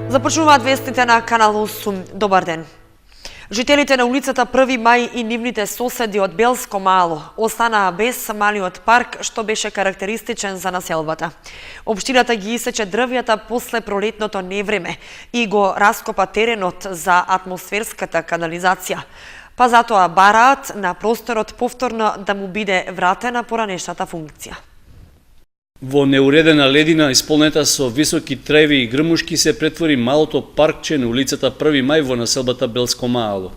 Започнуваат вестите на Канал 8. Добар ден. Жителите на улицата 1 мај и нивните соседи од Белско Мало останаа без малиот парк, што беше карактеристичен за населбата. Општината ги исече дрвјата после пролетното невреме и го раскопа теренот за атмосферската канализација. Па затоа бараат на просторот повторно да му биде вратена поранешната функција. Во неуредена ледина, исполнета со високи треви и грмушки, се претвори малото паркче на улицата 1 мај во населбата Белско Мало.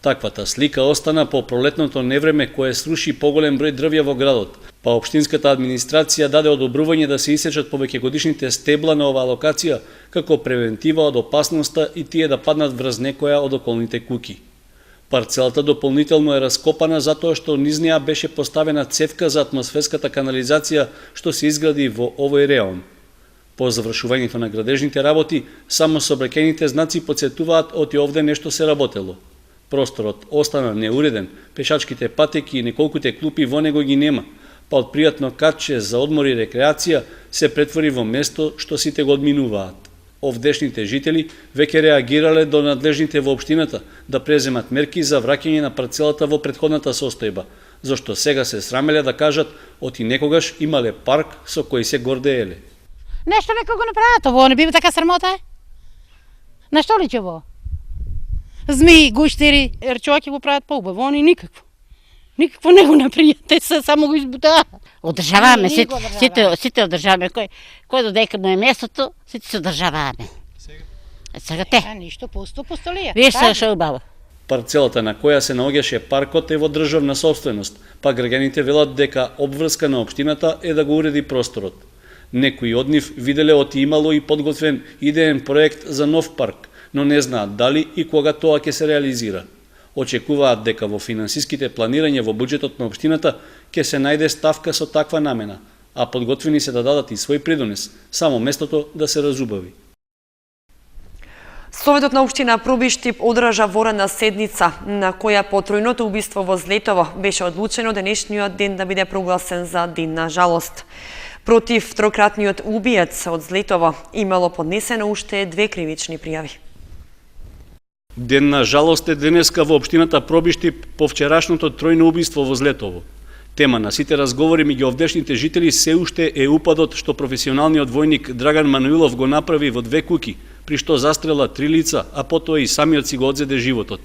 Таквата слика остана по пролетното невреме кое сруши поголем број дрвја во градот, па општинската администрација даде одобрување да се исечат повеќегодишните стебла на оваа локација како превентива од опасноста и тие да паднат врз некоја од околните куќи. Парцелата дополнително е раскопана затоа што низ неа беше поставена цевка за атмосферската канализација што се изгради во овој реон. По завршувањето на градежните работи, само сообраќајните знаци потсетуваат оти овде нешто се работело. Просторот остана неуреден, пешачките патеки и неколкуте клупи во него ги нема, па од пријатно катче за одмор и рекреација се претвори во место што сите го одминуваат. Овдешните жители веќе реагирале до надлежните во општината да преземат мерки за враќање на парцелата во претходната состојба, зашто сега се срамеле да кажат оти некогаш имале парк со кој се гордееле. Нешто нека го направат, ово не бива така срамота. На што личи ово? Змии, гуштери, ерчоки го прават поубаво, они никакво. Никакво не го напријат, те се само го избутаа. Одржаваме, сите одржаваме. Кој додека му е местото, сите се одржаваме. Сега те. Ништо пусто пустолија. Виж се шо убаво. Парцелата на која се наоѓаше паркот е во државна собственост, па граѓаните велат дека обврска на општината е да го уреди просторот. Некои од нив виделе оти имало и подготвен идеен проект за нов парк, но не знаат дали и кога тоа ќе се реализира. Очекуваат дека во финансиските планирања во буџетот на општината ќе се најде ставка со таква намена, а подготвени се да дадат и свој придонес, само местото да се разубави. Советот на општина Пробиштип одржа воредна седница, на која по тројното убиство во Злетово беше одлучено денешниот ден да биде прогласен за ден на жалост. Против трократниот убиец од Злетово имало поднесено уште 2 кривични пријави. Ден на жалост е денеска во општината Пробиштип по вчерашното тројно убиство во Злетово. Тема на сите разговори меѓу овдешните жители се уште е упадот што професионалниот војник Драган Мануилов го направи во 2 куќи, при што застрела 3 лица, а потоа и самиот си го одзеде животот.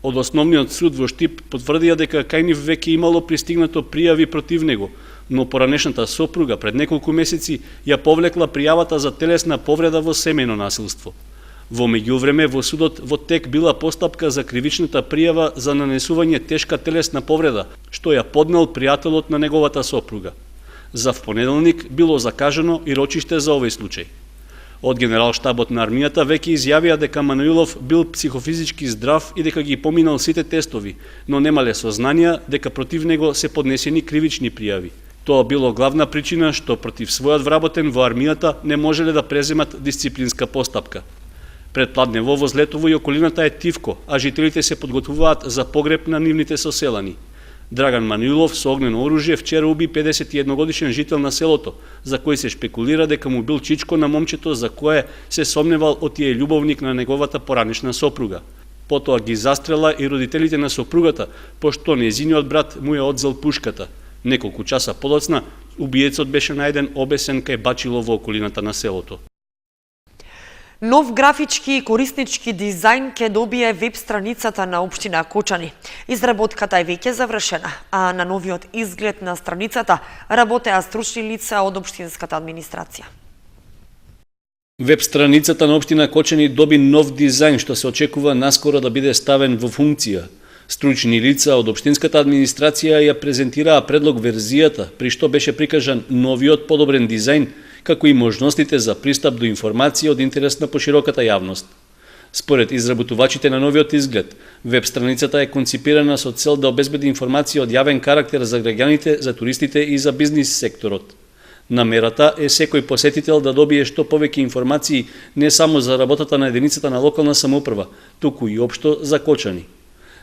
Од основниот суд во Штип потврдија дека кај нив веќе имало пристигнато пријави против него, но поранешната сопруга пред неколку месеци ја повлекла пријавата за телесна повреда во семејно насилство. Во меѓувреме во судот во тек била постапка за кривичната пријава за нанесување тешка телесна повреда, што ја поднел пријателот на неговата сопруга. За впонеделник било закажано и рочиште за овој случај. Од генералштабот на армијата веќе изјавија дека Мануилов бил психофизички здрав и дека ги поминал сите тестови, но немале сознанија дека против него се поднесени кривични пријави. Тоа било главна причина што против својот вработен во армијата не можеле да преземат дисциплинска постапка. Предпладнево во Злетово и околината е тивко, а жителите се подготвуваат за погреб на нивните соселани. Драган Мануилов со огнено оружје вчера уби 51 годишен жител на селото, за кој се шпекулира дека му бил чичко на момчето за кое се сомневал отие љубовник на неговата поранешна сопруга. Потоа ги застрела и родителите на сопругата, пошто нејзиниот брат му ја одзел пушката. Неколку часа подоцна, убиецот беше најден обесен кај бачило во околината на селото. Нов графички и кориснички дизајн ќе добие веб страницата на општина Кочани. Изработката е веќе завршена, а на новиот изглед на страницата работеа стручни лица од општинската администрација. Веб страницата на општина Кочани доби нов дизајн што се очекува наскоро да биде ставен во функција. Стручни лица од општинската администрација ја презентираа предлог верзијата, при што беше прикажан новиот подобрен дизајн, како и можностите за пристап до информација од интерес на пошироката јавност. Според изработувачите на новиот изглед, веб страницата е конципирана со цел да обезбеди информација од јавен карактер за граѓаните, за туристите и за бизнис секторот. Намерата е секој посетител да добие што повеќе информации не само за работата на единицата на локална самоуправа, туку и општо за Кочани.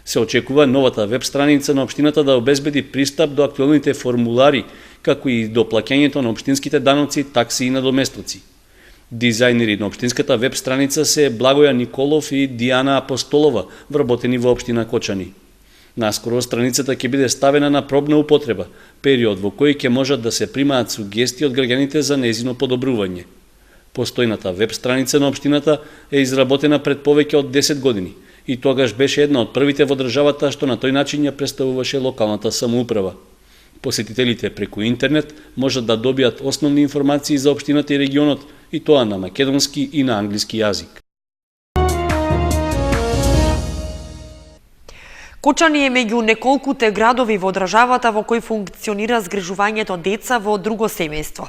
Се очекува новата веб страница на општината да обезбеди пристап до актуелните формулари, како и до плаќањето на општинските даноци, такси и надоместоци. Дизајнери на општинската веб страница се Благоја Николов и Дијана Апостолова, вработени во општина Кочани. Наскоро страницата ќе биде ставена на пробна употреба, период во кој ќе можат да се примаат сугестии од граѓаните за нејзино подобрување. Постојната веб страница на општината е изработена пред повеќе од 10 години и тогаш беше една од првите во државата што на тој начин ја представуваше локалната самоуправа. Посетителите преку интернет можат да добијат основни информации за општината и регионот, и тоа на македонски и на англиски јазик. Кочани е меѓу неколкуте градови во државата во кои функционира згрижувањето деца во друго семејство.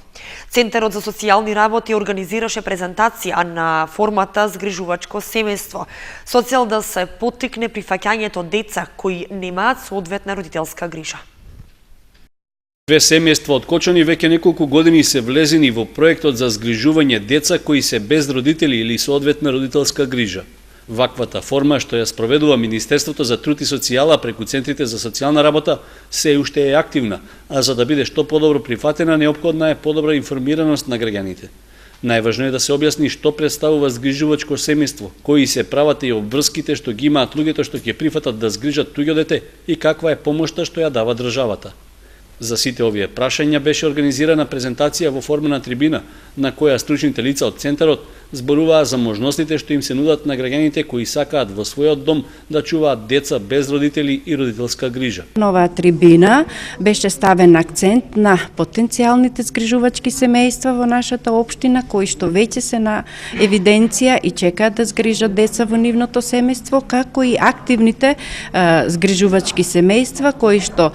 Центарот за социјални работи организираше презентација на формата згрижувачко семејство, со цел да се поттикне прифаќањето деца кои немаат соодветна родителска грижа. Две семејства од Кочани веќе неколку години се влезени во проектот за згрижување деца кои се без родители или соодветна родителска грижа. Ваквата форма што ја спроведува Министерството за труд и социјала преку центрите за социјална работа се уште е активна, а за да биде што подобро прифатена неопходна е подобра информираност на граѓаните. Најважно е да се објасни што представува згрижувачко семејство, кои се правата и обврските што ги имаат луѓето што ќе прифатат да згрижат туѓо дете и каква е помошта што ја дава државата. За сите овие прашања беше организирана презентација во форма на трибина, на која стручните лица од Центарот зборуваа за можностите што им се нудат на граѓаните кои сакаат во својот дом да чуваат деца без родители и родителска грижа. На оваа трибина беше ставен акцент на потенцијалните згрижувачки семејства во нашата општина, кои што веќе се на евиденција и чекаат да згрижат деца во нивното семејство, како и активните згрижувачки семејства, кои што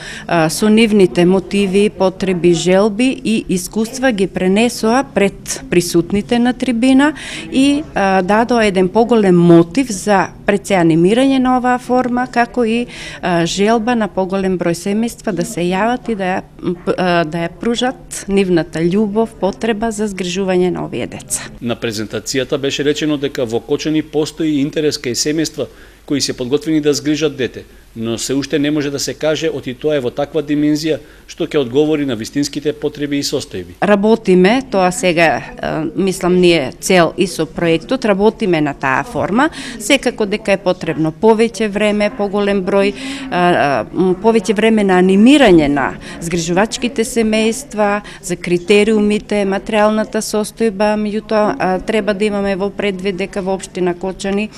со нивните мотиви, потреби, желби и искуства ги пренесоа пред присутните на трибина и дадоа еден поголем мотив за пред се анимирање на оваа форма, како и желба на поголем број семејства да се јават и да ја пружат нивната љубов, потреба за згрижување на овие деца. На презентацијата беше речено дека во Кочани постои интерес кај семејства кои се подготвени да згрижат дете, но се уште не може да се каже оти тоа е во таква димензија што ќе одговори на вистинските потреби и состојби. Работиме, тоа сега мислам ние цел и со проектот, работиме на таа форма, секако дека е потребно повеќе време, поголем број, повеќе време на анимирање на згрижувачките семејства, за критериумите, материјалната состојба, меѓутоа треба да имаме во предвид дека во општина Кочани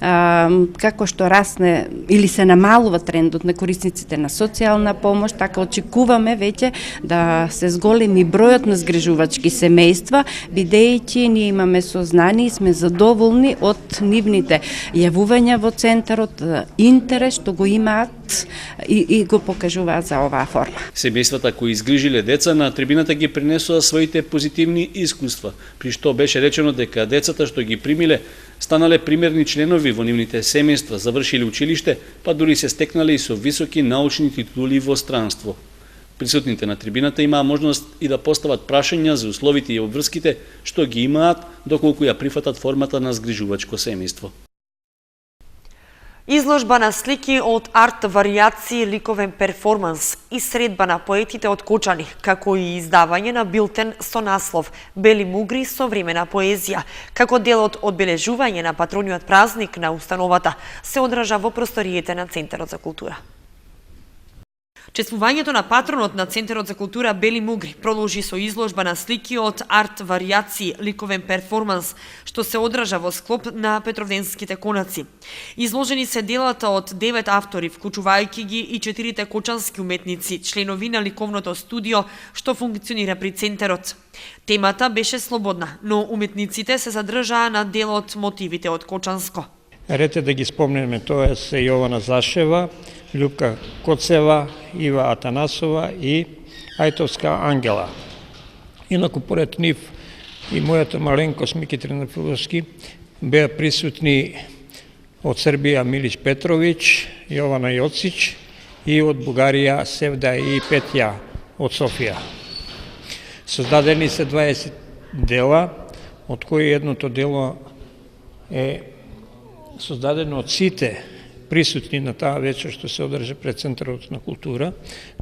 како што расне или се намалува трендот на корисниците на социјална помош, така очекуваме веќе да се зголеми бројот на згрижувачки семејства, бидејќи ние имаме сознание и сме задоволни од нивните јавувања во центарот, интерес што го имаат и го покажуваат за оваа форма. Семејствата кои изгрижиле деца на трибината ги пренесоа своите позитивни искуства, при што беше речено дека децата што ги примиле станале примерни членови во нивните семејства, завршиле училиште, па дури се стекнале и со високи научни титули во странство. Присутните на трибината имаа можност и да постават прашања за условите и обврските што ги имаат доколку ја прифатат формата на згрижувачко семејство. Изложба на слики од арт варијации ликовен перформанс и средба на поетите од Кочани, како и издавање на билтен со наслов Бели мугри современа поезија, како дел од одбележување на патрониот празник на установата, се одража во просториите на Центарот за култура. Чествувањето на патронот на Центарот за култура Бели мугри продолжи со изложба на слики од арт варијации ликовен перформанс, што се одража во склоп на Петровденските конаци. Изложени се делата од 9 автори, вклучувајќи ги и 4 кочански уметници, членови на ликовното студио што функционира при Центарот. Темата беше слободна, но уметниците се задржаа на дел од мотивите од Кочанско. Рете да ги спомнеме, тоа се Јована Зашева, Љупка Коцева, Ива Атанасова и Ајтовска Ангела. Инаку поред нив и мојата маленкост Мики Тренапиловски беа присутни од Србија Милиш Петровиќ, Јована Јоцич и од Бугарија Севда и Петја од Софија. Создадени се 20 дела, од кои едното дело е создадено од сите prisutni na tаа вечер што се одржа пред Центарот на култура,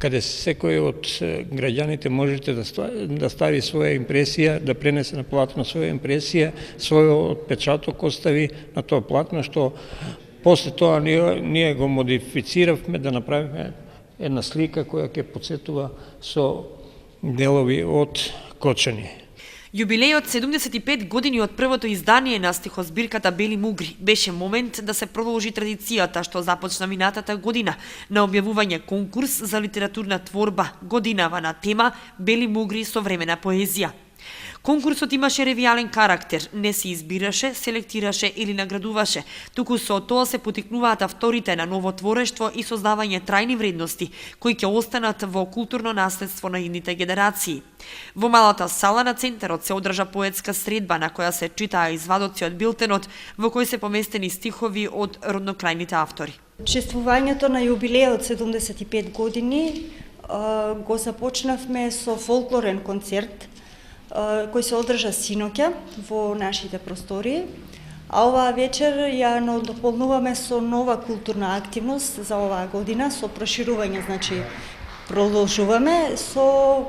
каде секој од граѓаните можете да стави своја импресија, да пренесе на платно своја импресија, свој отпечаток остави на тоа платно, што после тоа ние го модифициравме да направиме една слика која ќе потсетува со делови од Кочани. Јубилејот 75 години од првото издание на стихозбирката Бели мугри беше момент да се продолжи традицијата што започна минатата година на објавување конкурс за литературна творба годинава на тема Бели мугри современа поезија. Конкурсот имаше ревијален карактер, не се избираше, селектираше или наградуваше, туку со тоа се потикнуваат авторите на ново творештво и создавање трајни вредности, кои ќе останат во културно наследство на идните генерации. Во малата сала на Центарот се одржа поетска средба на која се читаа извадоци од билтенот, во кој се поместени стихови од роднокрајните автори. Чествувањето на јубилејот 75 години го започнавме со фолклорен концерт кој се одржа синоќа во нашите простории, а оваа вечер ја надополнуваме со нова културна активност за оваа година, со проширување, значи продолжуваме со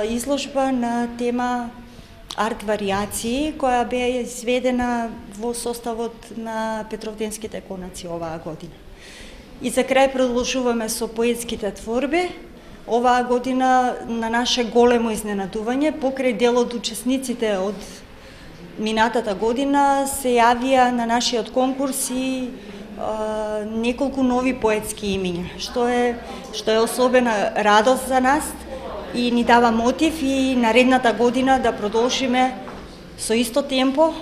изложба на тема арт варијации, која бе изведена во составот на Петровденските конаци оваа година. И за крај продолжуваме со поетските творби. Оваа година на наше големо изненадување, покрај дел од учесниците од минатата година се јавија на нашиот конкурс и неколку нови поетски имиња, што е особена радост за нас и ни дава мотив и наредната година да продолжиме со исто темпо,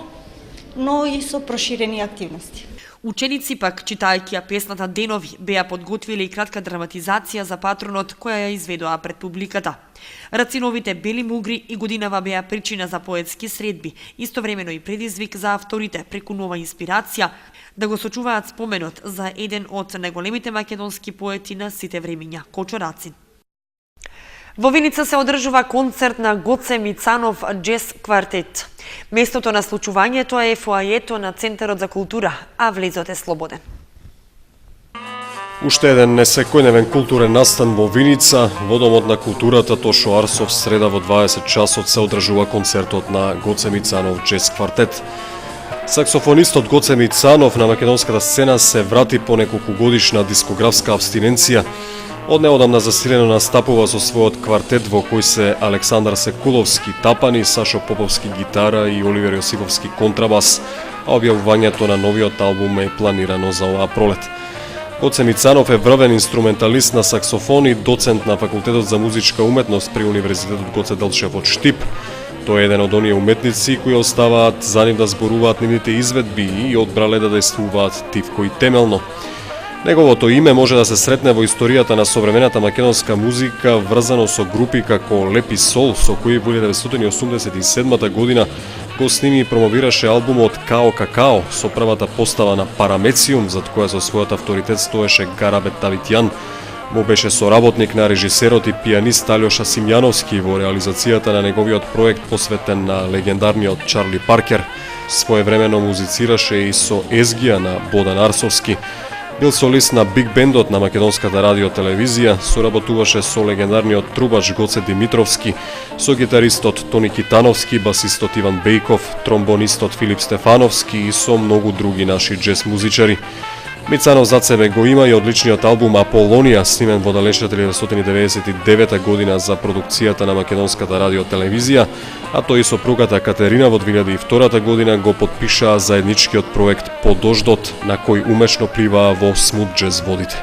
но и со проширени активности. Ученици пак, читајќи ја песната Денови, беа подготвиле и кратка драматизација за патронот која ја изведоа пред публиката. Рациновите Бели мугри и годинава беа причина за поетски средби, истовремено и предизвик за авторите преку нова инспирација да го сочуваат споменот за еден од најголемите македонски поети на сите времиња, Кочо Рацин. Во Виница се одржува концерт на Гоце Мицанов джез квартет. Местото на случувањето е фоајето на Центарот за култура, а влезот е слободен. Уште еден несекојдневен културен настан во Виница, во Домот на културата Тошо Арсов среда во 20 часот се одржува концертот на Гоце Мицанов джез квартет. Саксофонистот Гоце Мицанов на македонската сцена се врати по неколкугодишна дискографска абстиненција. Од неодамна засилено настапува со својот квартет во кој се Александар Секуловски тапани, Сашо Поповски гитара и Оливер Јосиповски контрабас, а објавувањето на новиот албум е планирано за оваа пролет. Гоце Мицанов е врвен инструменталист на саксофон и доцент на Факултетот за музичка уметност при Универзитетот Гоце Делчев од Штип. Тој е еден од оние уметници кои оставаат за нив да зборуваат нивните изведби и одбрале да действуваат тивко и темелно. Неговото име може да се сретне во историјата на современата македонска музика, врзано со групи како Лепи Сол, со кои во 1987 година го сними и промовираше албумот Као Какао, со првата постава на Парамециум, зад која со својот авторитет стоеше Гарабет Тавитјан. Му беше соработник на режисерот и пианист Алјоша Симјановски во реализацијата на неговиот проект посветен на легендарниот Чарли Паркер. Своевремено музицираше и со Езгија на Бодан Арсовски. Бил солист на биг бендот на македонската радиотелевизија, соработуваше со легендарниот трубач Гоце Димитровски, со гитаристот Тони Китановски, басистот Иван Бејков, тромбонистот Филип Стефановски и со многу други наши джез музичари. Мицанов зад себе го има и одличниот албум Аполонија, снимен во далечната 1999 година за продукцијата на македонската радиотелевизија, а тој и сопругата Катерина во 2002 година го подпишаа заедничкиот проект Подождот, на кој умешно пливаа во смут джез водите.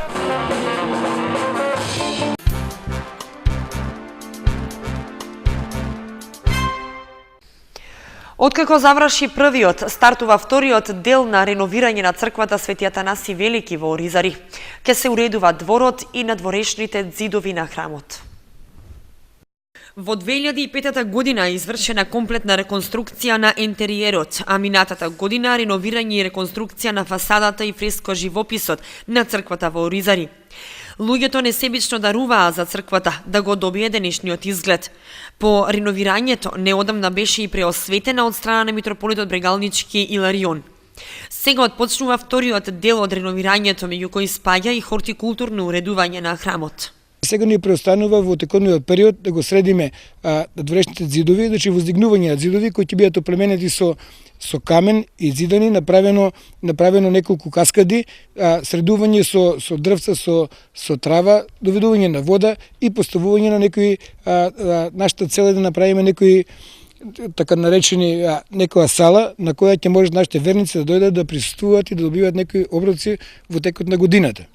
Откако заврши првиот, стартува вториот дел на реновирање на црквата Свети Атанаси Велики во Оризари. Ке се уредува дворот и надворешните ѕидови на храмот. Во 2005 година е извршена комплетна реконструкција на ентериерот, а минатата година реновирање и реконструкција на фасадата и фреско живописот на црквата во Оризари. Луѓето несебично даруваа за црквата да го добие денешниот изглед. По реновирањето неодамна беше и преосветена од страна на митрополитот Брегалнички Иларион. Сега отпочнува вториот дел од реновирањето, меѓу кои спаѓа и хортикултурно уредување на храмот. Сега ни преостанува во текониот период да го средиме надворешните зидови, значи воздигнување на зидови кои ќе бидат оплеменети со камен и зидани, направено неколку каскади, средување со дрвца, со трава, доведување на вода и поставување на некои нашата цел е да направиме некои така наречени некоја сала на која ќе можат нашите верници да дојдат да присуствуваат и да добиваат некои оброци во текот на годината.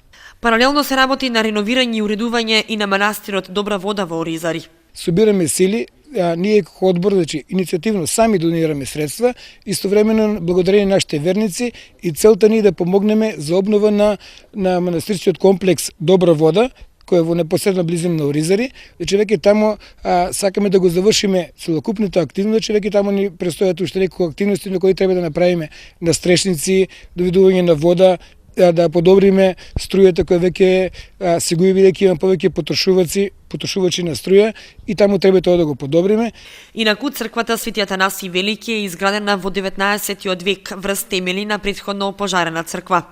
Паралелно се работи на реновирање и уредување и на манастирот Добра вода во Оризари. Собираме сили, ние како одбор, значи иницијативно сами донираме средства, истовремено благодарение на нашите верници и целта ни е да помогнеме за обнова на манастирскиот комплекс Добра вода, кој е во непосредна близина на Оризари. Значи веќе таму сакаме да го завршиме целокупната активност, значи веќе таму ни престојат уште неколку активности на кои треба да направиме настрешници, доведување на вода, да подобриме струјата која веќе се губи бидејќи има повеќе потрошувачи на струја и таму треба тоа да го подобриме. Инаку црквата Свети Атанаси Велики е изградена во 19 век врз темели на претходно пожарена црква.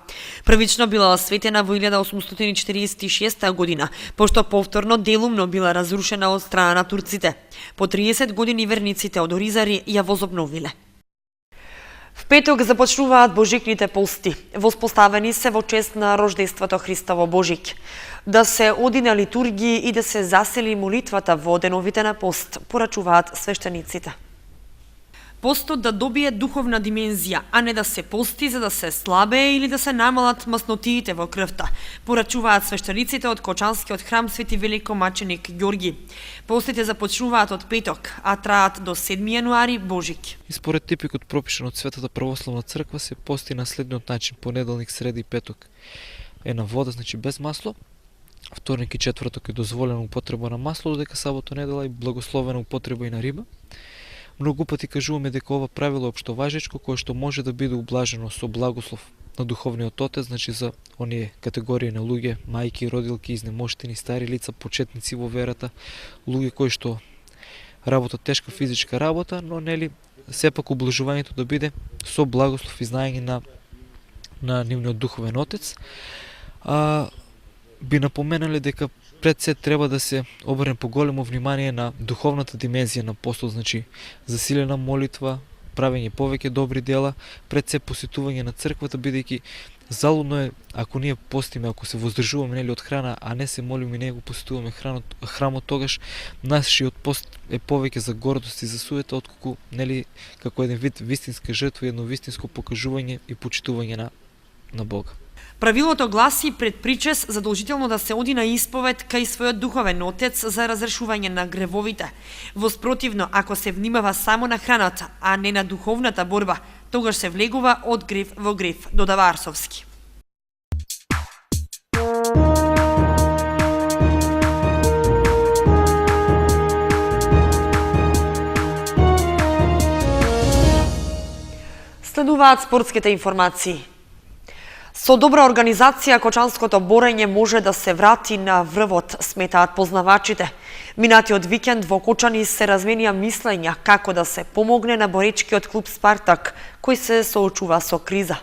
Првично била осветена во 1846 година, пошто повторно делумно била разрушена од страна на турците. По 30 години верниците од Оризари ја возобновиле. В петок започнуваат божикните пости, воспоставени се во чест на рождеството Христово Божик. Да се оди на литургии и да се засели молитвата во деновите на пост, порачуваат свештениците. Постот да добие духовна димензија, а не да се пости за да се слабее или да се намалат маснотиите во крвта, порачуваат свештениците од Кочанскиот храм Свети Великомаченик Ѓорги. Постите започнуваат од петок, а траат до 7 јануари Божик. И според типикот пропишан од Светата православна црква се пости на следниот начин: понеделник, среда и петок е на вода, значи без масло. Вторник и четврток е дозволена употреба на масло, додека сабота, недела и благословена употреба и на риба. Многу пати кажуваме дека ова правило е општоважечко кое што може да биде ублажено со благослов на духовниот отец, значи за оние категории на луѓе, мајки, родилки, изнемоштени, стари лица, почетници во верата, луѓе кои што работат тешка физичка работа, но нели сепак ублажувањето да биде со благослов и знаење на нивниот духовен отец. Би напоменале дека пред се треба да се обрне поголемо внимание на духовната димензија на постот, значи засилена молитва, правење повеќе добри дела, пред се посетување на црквата, бидејќи залудно е ако ние постиме, ако се воздржуваме нели од храна, а не се молиме и не го посетуваме храмот, тогаш нашиот пост е повеќе за гордост и за суета, отколку нели како еден вид вистинска жртва, едно вистинско покажување и почитување на Бога. Правилото гласи пред причес задолжително да се оди на исповед кај својот духовен отец за разрешување на гревовите. Воспротивно, ако се внимава само на храната, а не на духовната борба, тогаш се влегува од грев во грев, додава Арсовски. Следуваат спортските информации. Со добра организација, кочанското борење може да се врати на врвот, сметаат познавачите. Минатиот викенд во Кочани се разменија мислења како да се помогне на боречкиот клуб Спартак, кој се соочува со криза.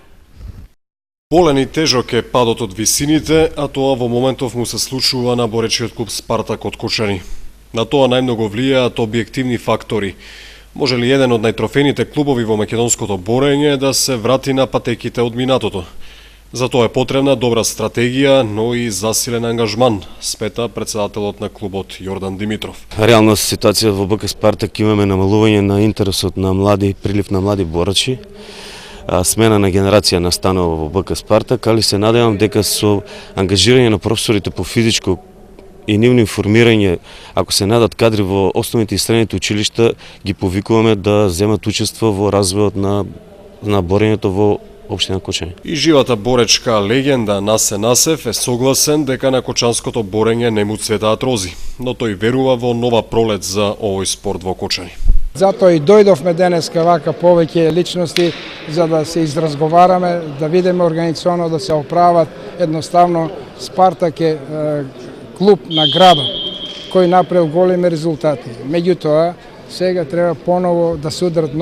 Болен и тежок е падот од висините, а тоа во моментов му се случува на боречкиот клуб Спартак од Кочани. На тоа најмногу влијаат објективни фактори. Може ли еден од најтрофените клубови во македонското борење да се врати на патеките од минатото? За тоа е потребна добра стратегија, но и засилен ангажман, смета председателот на клубот Јордан Димитров. Реална ситуација во БК Спартак, имаме намалување на интересот на млади, прилив на млади борачи. Смена на генерација настанува во БК Спартак, али се надевам дека со ангажирање на професорите по физичко и нивно информирање, ако се најдат кадри во основните и средните училишта, ги повикуваме да земат учество во развојот на борењето во општина Кочани. И живата боречка легенда Насе Насев е согласен дека на кочанското борење не му цветаат рози, но тој верува во нова пролет за овој спорт во Кочани. Затоа и дојдовме денеска вака повеќе личности за да се изразговараме, да видиме организационно да се оправат. Едноставно Спартак е клуб на градот кој направил големи резултати. Меѓутоа, сега треба поново да се удрат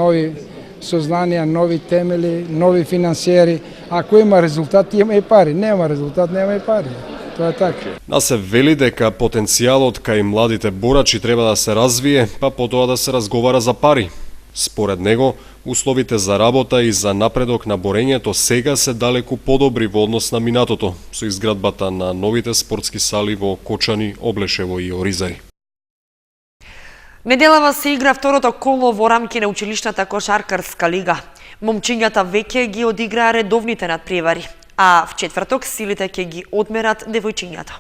сознанија, нови темели, нови финансиери. Ако има резултат, има и пари. Нема резултат, нема и пари. Тоа е така. Се вели дека потенцијалот кај младите борачи треба да се развие, па потоа да се разговара за пари. Според него, условите за работа и за напредок на борењето сега се далеку подобри во однос на минатото, со изградбата на новите спортски сали во Кочани, Облешево и Оризари. Неделава се игра второто коло во рамки на училишната кошаркарска лига. Момчињата веќе ги одиграа редовните надпревари, а в четврток силите ќе ги одмерат девојчињата.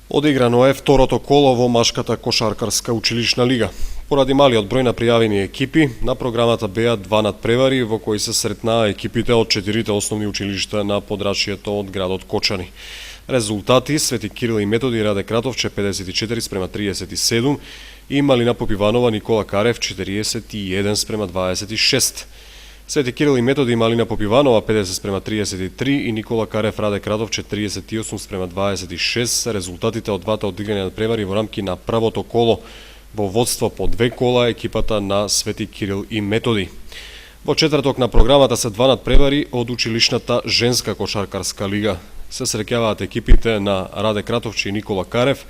Одиграно е второто коло во машката кошаркарска училишна лига. Поради малиот број на пријавени екипи, на програмата беа два надпревари во кои се сретнаа екипите од 4 основни училишта на подрачјето од градот Кочани. Резултати: Свети Кирил и Методи Раде Кратовче 54:37 и Малина Попиванова Никола Карев 41:26. Свети Кирил и Методи и Малина Попиванова 50:33 и Никола Карев Раде Кратовче 38:26 се резултатите од двата одиграни надпревари во рамки на првото коло. Во водство по 2 кола екипата на Свети Кирил и Методи. Во четврток на програмата се два надпревари од училишната женска кошаркарска лига. Се среќаваат екипите на Раде Кратовче и Никола Карев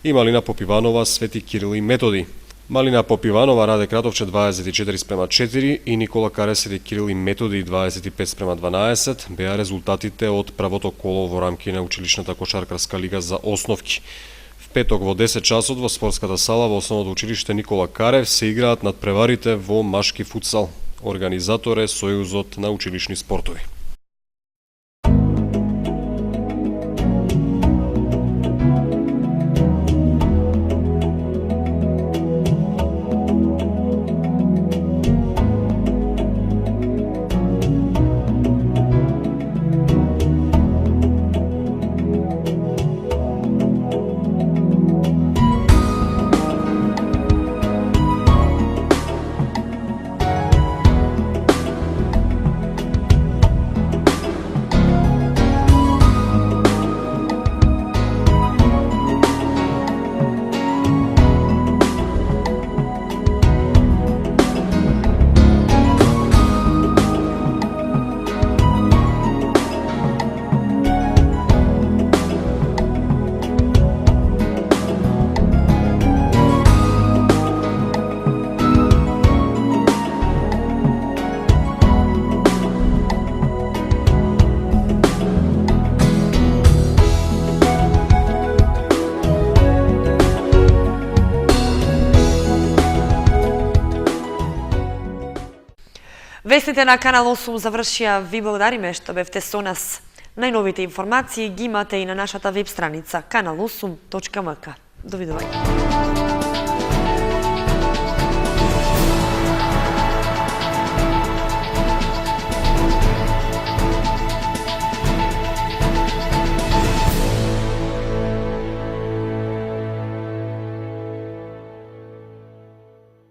и Малина Попиванова, Свети Кирил и Методи. Малина Попиванова, Раде Кратовче 24:4 и Никола Карев, Свети Кирил и Методи 25:12 беа резултатите од првото коло во рамки на училишната кошаркарска лига за основки. Петок во 10 часот во спортската сала во основното училиште Никола Карев се играат надпреварите во машки футсал. Организатор е Сојузот на училишни спортови. Вестите на Канал 8 завршија. Ви благодариме што бевте со нас. Најновите информации ги имате и на нашата веб страница kanal8.mk. Довидување.